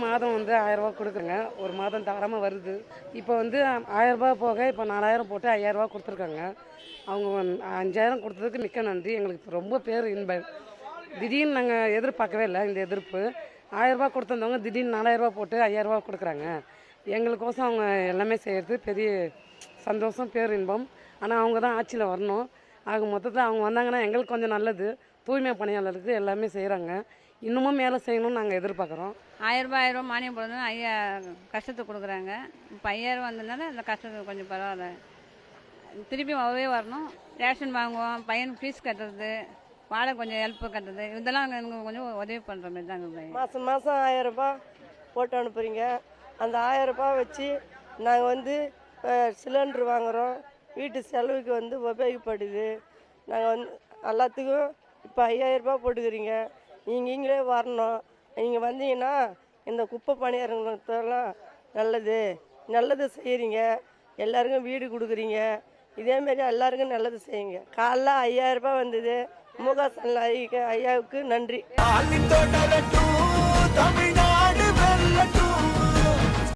மாதம் வந்து 1000 ரூபா கொடுக்குறேங்க. ஒரு மாதம் தாராளமாக வருது. இப்போ வந்து 1000 ரூபா போக இப்போ 4000 போட்டு 5000 ரூபா கொடுத்துருக்காங்க. அவங்க 5000 கொடுத்ததுக்கு மிக்க நன்றி. எங்களுக்கு ரொம்ப பேர் இன்பம். திடீர்னு நாங்கள் எதிர்பார்க்கவே இல்லை இந்த எதிர்ப்பு. 1000 ரூபா கொடுத்துருந்தவங்க திடீர்னு 4000 ரூபா போட்டு 5000 ரூபா கொடுக்குறாங்க. எங்களுக்கோசம் அவங்க எல்லாமே செய்கிறது பெரிய சந்தோஷம், பேர் இன்பம். ஆனால் அவங்க தான் ஆட்சியில் வரணும். ஆக மொத்தத்தில் அவங்க வந்தாங்கன்னா எங்களுக்கு கொஞ்சம் நல்லது. தூய்மை பணியாளருக்கு எல்லாமே செய்கிறாங்க. இன்னமும் மேலே செய்யணும்னு நாங்கள் எதிர்பார்க்குறோம். 1000 மானியம் போடுறது ஐயா கஷ்டத்துக்கு கொடுக்குறாங்க. இப்போ 5000 வந்ததுனால அந்த கஷ்டத்துக்கு கொஞ்சம் பரவாயில்ல. திருப்பி வரவே வரணும். ரேஷன் வாங்குவோம், பையனுக்கு ஃபீஸ் கட்டுறது, வாடகை கொஞ்சம் ஹெல்ப் கட்டுறது, இதெல்லாம் எனக்கு கொஞ்சம் உதவி பண்ணுற மாதிரி தாங்க. மாதம் 1000 ரூபாய் போட்டு அனுப்புகிறீங்க. அந்த 1000 ரூபாய் வச்சு நாங்கள் வந்து சிலிண்டர் வாங்குகிறோம். வீட்டு செலவுக்கு வந்து உபயோகப்படுது. நாங்கள் வந்து எல்லாத்துக்கும் இப்போ 5000 ரூபாய் போட்டுக்கிறீங்க. நீங்களே வரணும். நீங்கள் வந்தீங்கன்னா இந்த குப்பை பணியாரங்களெல்லாம் நல்லது செய்கிறீங்க. எல்லாருக்கும் வீடு கொடுக்குறீங்க. இதேமாரி எல்லாருக்கும் நல்லது செய்யுங்க. காலைல 5000 ரூபாய் வந்தது. ஐயாவுக்கு நன்றி.